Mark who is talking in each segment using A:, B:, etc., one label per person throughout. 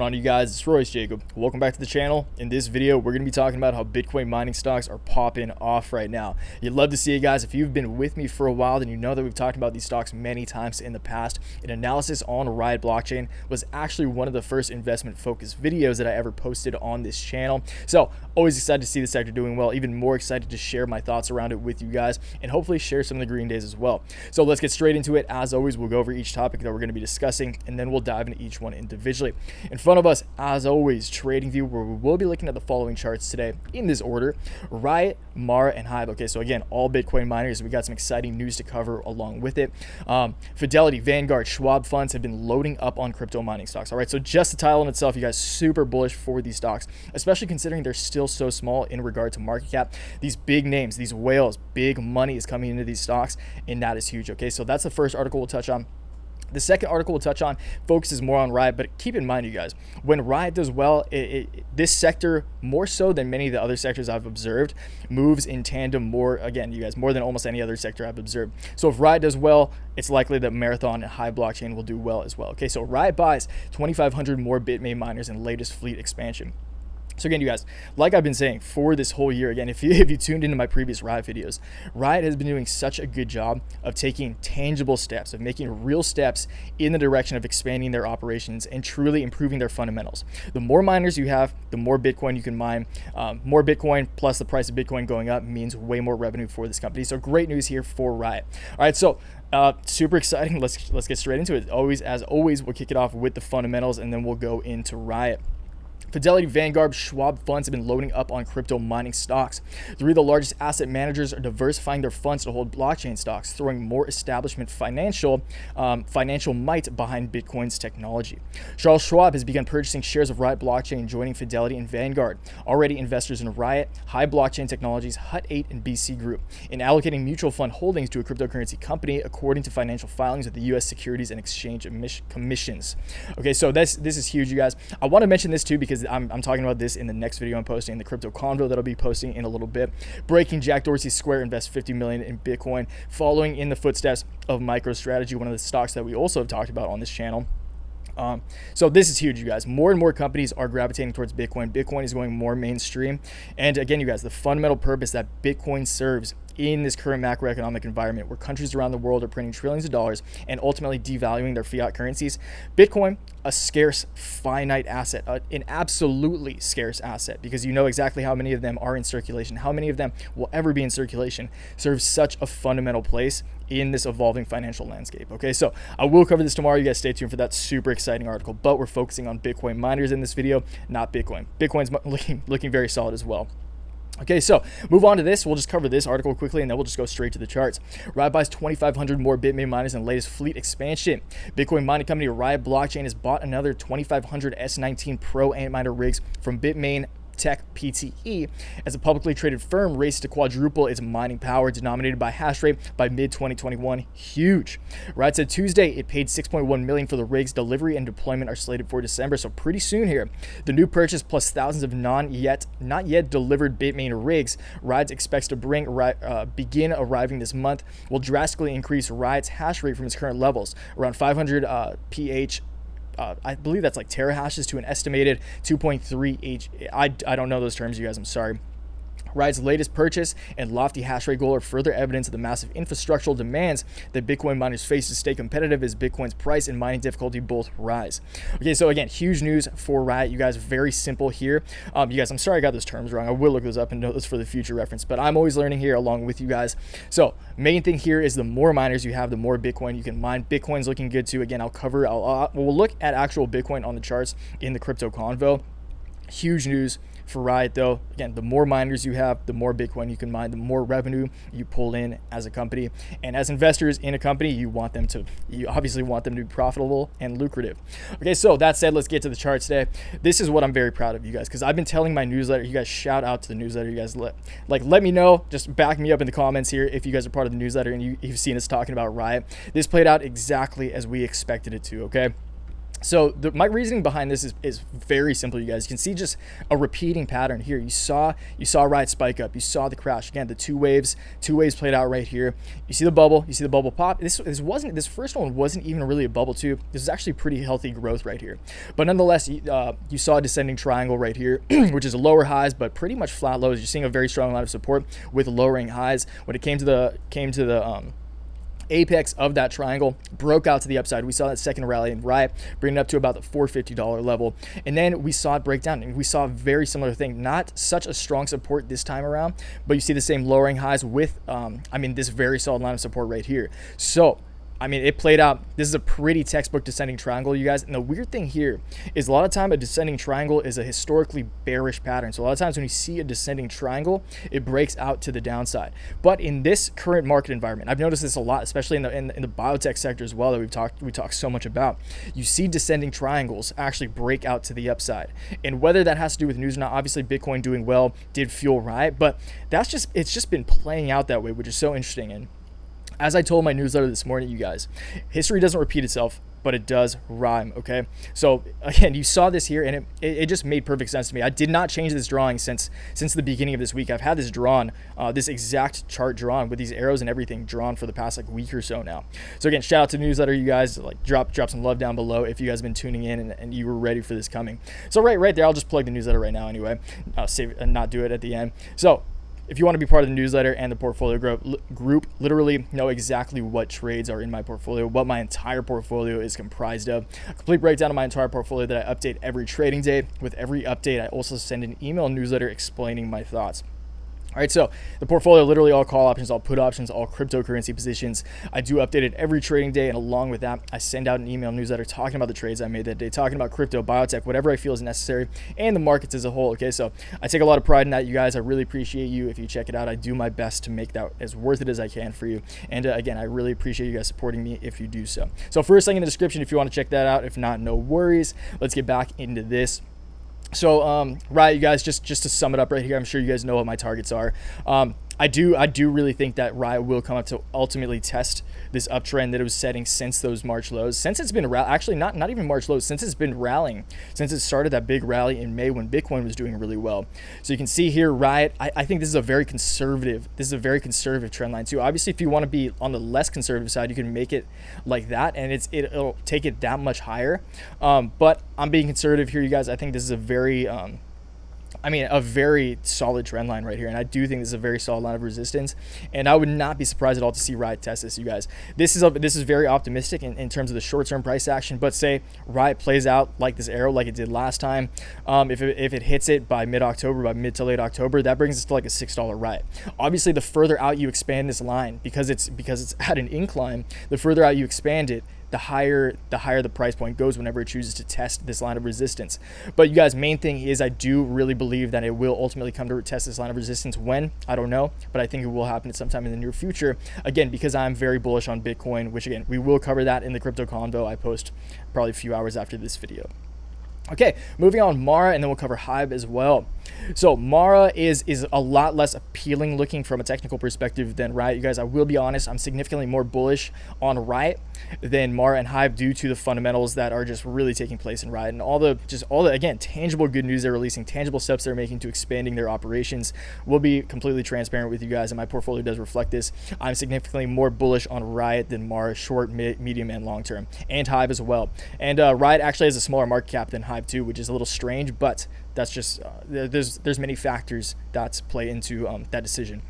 A: On you guys, it's Royce Jacob. Welcome back to the channel. In this video, we're going to be talking about how Bitcoin mining stocks are popping off right now. You'd love to see it, guys. If you've been with me for a while, then you know that we've talked about these stocks many times in the past. An analysis on Riot Blockchain was actually one of the first investment focused videos that I ever posted on this channel. So always excited to see the sector doing well, even more excited to share my thoughts around it with you guys and hopefully share some of the green days as well. So let's get straight into it. As always, we'll go over each topic that we're going to be discussing and then we'll dive into each one individually. In front of us, as always, TradingView, where we will be looking at the following charts today in this order: Riot, Mara, and Hive. Okay, so again, all Bitcoin miners. We got some exciting news to cover along with it. Fidelity, Vanguard, Schwab funds have been loading up on crypto mining stocks. All right, so just the title in itself, you guys, super bullish for these stocks, especially considering they're still so small in regard to market cap. These big names, these whales, big money is coming into these stocks, and that is huge. Okay, so that's the first article we'll touch on. The second article we'll touch on focuses more on Riot, but keep in mind, you guys, when Riot does well, this sector, more so than many of the other sectors I've observed, moves in tandem more, again, you guys, more than almost any other sector I've observed. So if Riot does well, it's likely that Marathon and Hive Blockchain will do well as well. Okay, so Riot buys 2,500 more Bitmain miners in latest fleet expansion. So again, you guys, like I've been saying for this whole year, again, if you tuned into my previous Riot videos, Riot has been doing such a good job of taking tangible steps, of making real steps in the direction of expanding their operations and truly improving their fundamentals. The more miners you have, the more Bitcoin you can mine. More Bitcoin plus the price of Bitcoin going up means way more revenue for this company. So great news here for Riot. All right, so super exciting. Let's get straight into it. As always, we'll kick it off with the fundamentals and then we'll go into Riot. Fidelity, Vanguard, Schwab funds have been loading up on crypto mining stocks. Three of the largest asset managers are diversifying their funds to hold blockchain stocks, throwing more establishment financial might behind Bitcoin's technology. Charles Schwab has begun purchasing shares of Riot Blockchain, joining Fidelity and Vanguard, already investors in Riot, Hive Blockchain Technologies, Hut 8, and BC Group, in allocating mutual fund holdings to a cryptocurrency company, according to financial filings with the U.S. Securities and Exchange Commissions. Okay, so this is huge, you guys. I want to mention this too because I'm talking about this in the next video I'm posting, in the crypto convo that I'll be posting in a little bit. Breaking: Jack Dorsey Square invests $50 million in Bitcoin, following in the footsteps of MicroStrategy, one of the stocks that we also have talked about on this channel. So this is huge, you guys. More and more companies are gravitating towards Bitcoin. Bitcoin is going more mainstream. And again, you guys, the fundamental purpose that Bitcoin serves in this current macroeconomic environment where countries around the world are printing trillions of dollars and ultimately devaluing their fiat currencies, Bitcoin, a scarce, finite asset, an absolutely scarce asset, because you know exactly how many of them are in circulation, how many of them will ever be in circulation, serves such a fundamental place in this evolving financial landscape. Okay, so I will cover this tomorrow. You guys stay tuned for that super exciting article, but we're focusing on Bitcoin miners in this video, not Bitcoin. Bitcoin's looking very solid as well. Okay, so move on to this. We'll just cover this article quickly and then we'll just go straight to the charts. Riot buys 2,500 more Bitmain miners in latest fleet expansion. Bitcoin mining company Riot Blockchain has bought another 2,500 S19 Pro Antminer rigs from Bitmain Tech PTE as a publicly traded firm races to quadruple its mining power denominated by hash rate by mid-2021. Huge. Riot said Tuesday it paid $6.1 million for the rigs. Delivery and deployment are slated for December, so pretty soon here. The new purchase plus thousands of not yet delivered Bitmain rigs Riot expects to begin arriving this month will drastically increase Riot's hash rate from its current levels, around 500 pH. I believe that's like terahashes to an estimated 2.3 H. I don't know those terms, you guys. I'm sorry. Riot's latest purchase and lofty hash rate goal are further evidence of the massive infrastructural demands that Bitcoin miners face to stay competitive as Bitcoin's price and mining difficulty both rise. Okay, so again, huge news for Riot, you guys. Very simple here. You guys, I'm sorry I got those terms wrong. I will look those up and note those for the future reference, but I'm always learning here along with you guys. So main thing here is the more miners you have, the more Bitcoin you can mine. Bitcoin's looking good too. Again, we'll look at actual Bitcoin on the charts in the crypto convo. Huge news for Riot though. Again, the more miners you have, the more Bitcoin you can mine, the more revenue you pull in as a company. And as investors in a company, you obviously want them to be profitable and lucrative. Okay, so that said, let's get to the charts today. This is what I'm very proud of, you guys, because I've been telling my newsletter, you guys, shout out to the newsletter. You guys let me know, just back me up in the comments here if you guys are part of the newsletter and you've seen us talking about Riot. This played out exactly as we expected it to, okay? So my reasoning behind this is very simple, you guys. You can see just a repeating pattern here. You saw Riot spike up. You saw the crash. Again, the two waves played out right here. You see the bubble pop. This first one wasn't even really a bubble too. This is actually pretty healthy growth right here. But nonetheless, you saw a descending triangle right here, which is lower highs but pretty much flat lows. You're seeing a very strong line of support with lowering highs. When it came to the apex of that triangle, broke out to the upside. We saw that second rally in Riot bringing it up to about the $450 level, and then we saw it break down, and we saw a very similar thing. Not such a strong support this time around, but you see the same lowering highs with this very solid line of support right here. So it played out. This is a pretty textbook descending triangle, you guys. And the weird thing here is a lot of time a descending triangle is a historically bearish pattern. So a lot of times when you see a descending triangle, it breaks out to the downside. But in this current market environment, I've noticed this a lot, especially in the biotech sector as well, that we talked so much about. You see descending triangles actually break out to the upside. And whether that has to do with news or not, obviously Bitcoin doing well did fuel Riot, but it's just been playing out that way, which is so interesting. And as I told my newsletter this morning, you guys, history doesn't repeat itself, but it does rhyme, okay? So again, you saw this here, and it just made perfect sense to me. I did not change this drawing since the beginning of this week. I've had this drawn, this exact chart drawn with these arrows and everything drawn for the past week or so now. So again, shout out to the newsletter, you guys. Drop some love down below if you guys have been tuning in and you were ready for this coming. So right there, I'll just plug the newsletter right now anyway. I'll save it and not do it at the end. So if you want to be part of the newsletter and the portfolio group, literally know exactly what trades are in my portfolio, what my entire portfolio is comprised of. A complete breakdown of my entire portfolio that I update every trading day. With every update, I also send an email newsletter explaining my thoughts. All right, so the portfolio, literally all call options, all put options, all cryptocurrency positions. I do update it every trading day, and along with that, I send out an email newsletter talking about the trades I made that day, talking about crypto, biotech, whatever I feel is necessary, and the markets as a whole, okay? So I take a lot of pride in that, you guys. I really appreciate you if you check it out. I do my best to make that as worth it as I can for you. And again, I really appreciate you guys supporting me if you do so. So first link in the description if you want to check that out. If not, no worries. Let's get back into this. So, Riot, you guys, just to sum it up right here, I'm sure you guys know what my targets are. I do really think that Riot will come up to ultimately test this uptrend that it was setting since those March lows. Since it's been actually not even March lows, since it's been rallying, since it started that big rally in May when Bitcoin was doing really well. So you can see here, Riot, I think this is a very conservative trend line too. Obviously, if you want to be on the less conservative side, you can make it like that, and it'll take it that much higher. But I'm being conservative here, you guys. I think this is a very a very solid trend line right here, and I do think this is a very solid line of resistance, and I would not be surprised at all to see Riot test this, you guys. This is very optimistic in terms of the short-term price action, but say Riot plays out like this arrow, like it did last time, if it hits it by mid-October, by mid to late October, that brings us to like a $6 Riot. Obviously, the further out you expand this line, because it's at an incline, the further out you expand it, the higher the price point goes whenever it chooses to test this line of resistance. But you guys, main thing is I do really believe that it will ultimately come to test this line of resistance. When? I don't know, but I think it will happen at sometime in the near future. Again, because I'm very bullish on Bitcoin, which again, we will cover that in the crypto convo I post probably a few hours after this video. Okay, moving on, Mara, and then we'll cover Hive as well. So Mara is a lot less appealing looking from a technical perspective than Riot. You guys, I will be honest, I'm significantly more bullish on Riot than Mara and Hive due to the fundamentals that are just really taking place in Riot and all the again, tangible good news they're releasing, tangible steps they're making to expanding their operations. We'll be completely transparent with you guys, and my portfolio does reflect this. I'm significantly more bullish on Riot than Mara, short, medium, and long term, and Hive as well. And Riot actually has a smaller market cap than Hive too, which is a little strange, but that's just there's many factors that play into that decision.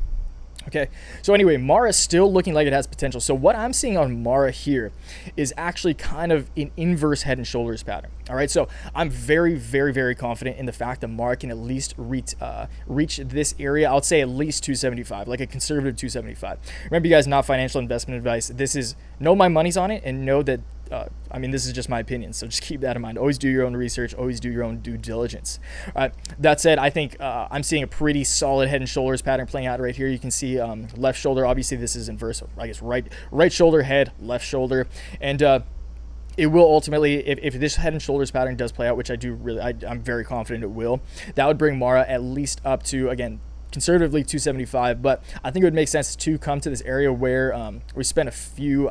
A: Okay, so anyway, Mara is still looking like it has potential. So what I'm seeing on Mara here is actually kind of an inverse head and shoulders pattern. All right, so I'm very, very, very confident in the fact that Mara can at least reach this area. I would say at least 275, like a conservative 275. Remember, you guys, not financial investment advice. This is know my money's on it and know that this is just my opinion, so just keep that in mind. Always do your own research, always do your own due diligence. That said, I think I'm seeing a pretty solid head and shoulders pattern playing out right here. You can see left shoulder, obviously this is inverse, I guess right shoulder, head, left shoulder, and it will ultimately, if this head and shoulders pattern does play out, which I'm very confident it will, that would bring Mara at least up to, again, conservatively 275, but I think it would make sense to come to this area where we spent a few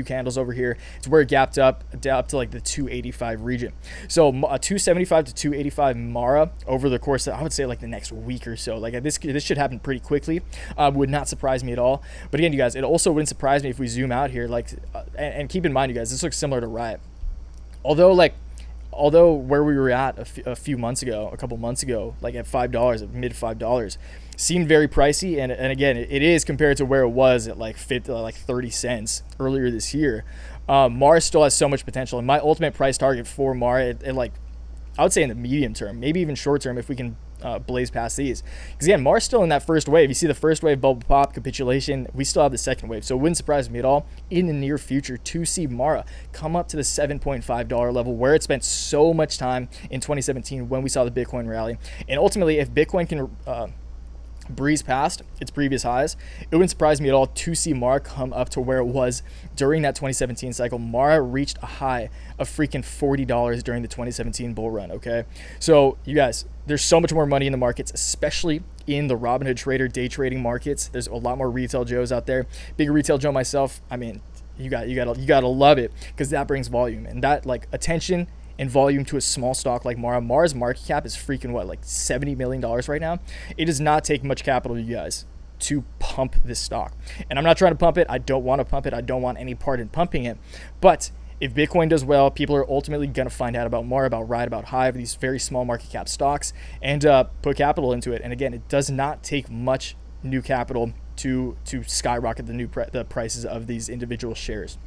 A: candles over here. It's where it gapped up to like the 285 region. So 275 to 285 Mara over the course of, I would say, like the next week or so. Like this should happen pretty quickly. Would not surprise me at all. But again, you guys, it also wouldn't surprise me if we zoom out here, like, and keep in mind, you guys, this looks similar to Riot. Although where we were at a couple months ago, like at $5, at mid $5, seemed very pricey. And again, it is compared to where it was at like 30 cents earlier this year. Mara still has so much potential. And my ultimate price target for Mara, like, I would say in the medium term, maybe even short term, if we can blaze past these. Because again, Mara's still in that first wave. You see the first wave bubble pop, capitulation. We still have the second wave. So it wouldn't surprise me at all in the near future to see Mara come up to the $7.5 level where it spent so much time in 2017 when we saw the Bitcoin rally. And ultimately, if Bitcoin can breeze past its previous highs, it wouldn't surprise me at all to see Mara come up to where it was during that 2017 cycle. Mara reached a high of freaking $40 during the 2017 bull run. Okay, so you guys, there's so much more money in the markets, especially in the Robinhood trader day trading markets. There's a lot more retail Joes out there. Big retail Joe myself. I mean, you gotta love it, because that brings volume, and that, like, attention and volume to a small stock like Mara. Mara's market cap is freaking what, like $70 million right now. It does not take much capital, you guys, to pump this stock. And I'm not trying to pump it. I don't want to pump it. I don't want any part in pumping it. But if Bitcoin does well, people are ultimately going to find out about Mara, about Riot, about Hive, these very small market cap stocks, and put capital into it. And again, it does not take much new capital to skyrocket the prices of these individual shares.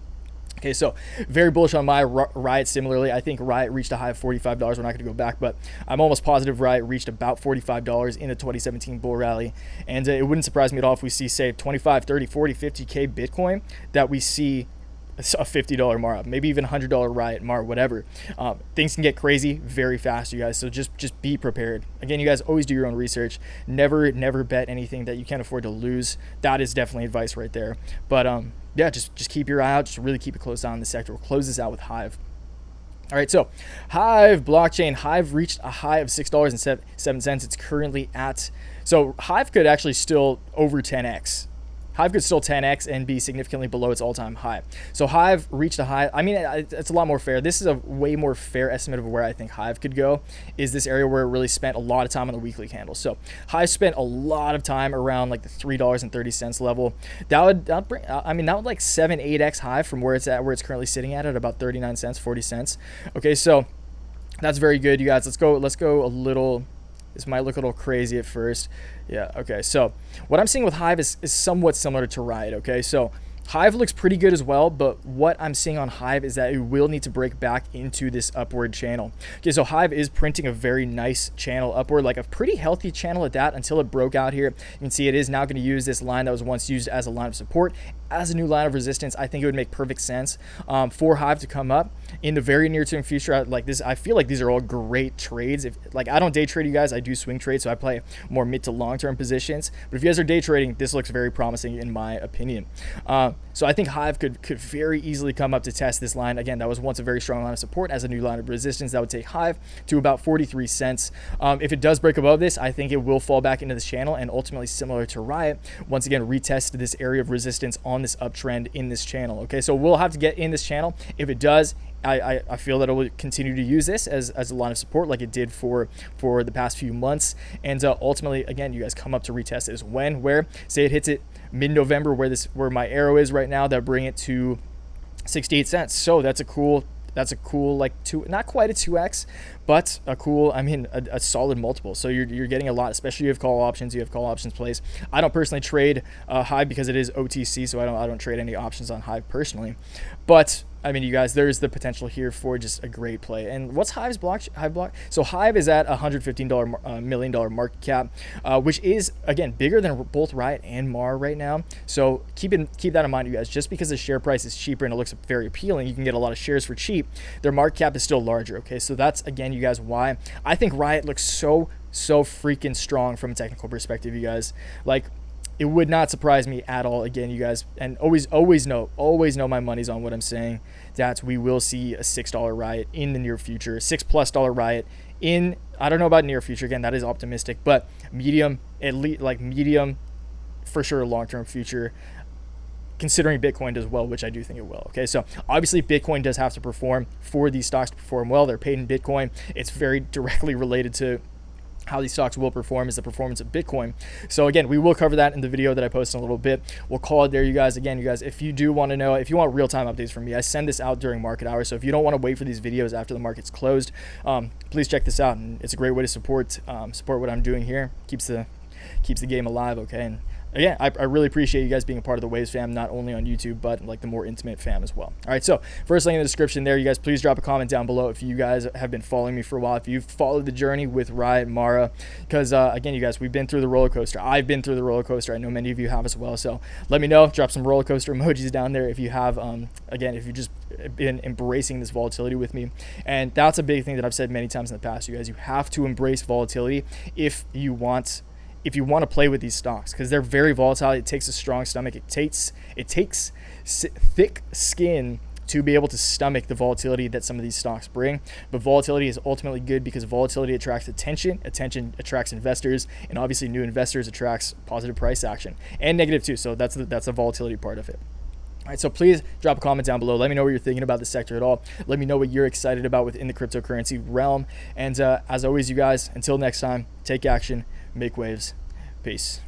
A: Okay, so very bullish on my Riot. Similarly, I think Riot reached a high of $45. We're not going to go back, but I'm almost positive Riot reached about $45 in the 2017 bull rally. And it wouldn't surprise me at all if we see, say, 25, 30, 40, 50K Bitcoin, that we see a $50 Mara, maybe even $100 Riot, Mara, whatever. Things can get crazy very fast, you guys. So just be prepared. Again, you guys, always do your own research. Never bet anything that you can't afford to lose. That is definitely advice right there. But yeah, just keep your eye out. Just really keep a close eye on the sector. We'll close this out with Hive. All right, so Hive Blockchain. Hive reached a high of $6.07. It's currently at, so Hive could actually still over 10x. Hive could still 10x and be significantly below its all-time high. So Hive reached a high. I mean, it's a lot more fair. This is a way more fair estimate of where I think Hive could go, is this area where it really spent a lot of time on the weekly candle. So Hive spent a lot of time around like the $3.30 level. That would bring, I mean, that would like 8x high from where it's at, where it's currently sitting at about 39 cents, 40 cents. Okay, so that's very good, you guys. Let's go a little. This might look a little crazy at first. Yeah, okay. So what I'm seeing with Hive is somewhat similar to Riot, okay? So Hive looks pretty good as well, but what I'm seeing on Hive is that it will need to break back into this upward channel. Okay, so Hive is printing a very nice channel upward, like a pretty healthy channel at that, until it broke out here. You can see it is now going to use this line that was once used as a line of support as a new line of resistance. I think it would make perfect sense for Hive to come up in the very near term future. Like this, I feel like these are all great trades. If, like, I don't day trade, you guys, I do swing trade, so I play more mid to long term positions. But if you guys are day trading, this looks very promising in my opinion. So I think Hive could very easily come up to test this line again. That was once a very strong line of support as a new line of resistance. That would take Hive to about 43 cents. If it does break above this, I think it will fall back into this channel and ultimately, similar to Riot, once again retest this area of resistance on this uptrend in this channel. Okay, so we'll have to get in this channel. If it does, I feel that it will continue to use this as a line of support like it did for the past few months. And ultimately, again, you guys come up to retest this. Where, say it hits it mid-November, where my arrow is right now, that bring it to 68 cents. So that's a cool like not quite a 2x, but a cool, I mean, a solid multiple. So you're getting a lot, especially you have call options plays. I don't personally trade Hive because it is OTC, so I don't trade any options on Hive personally. But I mean, you guys, there's the potential here for just a great play. And what's Hive's block? So Hive is at $115 million market cap, which is, again, bigger than both Riot and Mar right now. So keep that in mind, you guys. Just because the share price is cheaper and it looks very appealing, you can get a lot of shares for cheap, their market cap is still larger. Okay, so that's, again, you guys, why I think Riot looks so freaking strong from a technical perspective, you guys. Like, it would not surprise me at all, again, you guys, and always know my money's on what I'm saying, that we will see a $6 Riot in the near future, $6+ Riot in I don't know about near future. Again, that is optimistic, but medium, at least like medium for sure, long-term future, considering Bitcoin does well, which I do think it will. Okay, so obviously Bitcoin does have to perform for these stocks to perform well. They're paid in Bitcoin. It's very directly related to how these stocks will perform is the performance of Bitcoin. So again, we will cover that in the video that I post in a little bit. We'll call it there, you guys. Again, you guys, if you do want to know, if you want real-time updates from me, I send this out during market hours. So if you don't want to wait for these videos after the market's closed, please check this out. And it's a great way to support what I'm doing here. Keeps the game alive. Okay. And again, I really appreciate you guys being a part of the Waves fam, not only on YouTube, but like the more intimate fam as well. All right, so first link in the description there. You guys, please drop a comment down below if you guys have been following me for a while, if you've followed the journey with Riot, Mara, because again, you guys, we've been through the roller coaster. I've been through the roller coaster. I know many of you have as well. So let me know. Drop some roller coaster emojis down there if you have. Again, if you've just been embracing this volatility with me, and that's a big thing that I've said many times in the past. You guys, you have to embrace volatility if you want to play with these stocks, because they're very volatile. It takes a strong stomach. It takes thick skin to be able to stomach the volatility that some of these stocks bring. But volatility is ultimately good because volatility attracts attention. Attention attracts investors, and obviously new investors attracts positive price action, and negative too. So that's the volatility part of it. All right, so please drop a comment down below. Let me know what you're thinking about the sector at all. Let me know what you're excited about within the cryptocurrency realm. And as always, you guys, until next time, take action, make waves. Peace.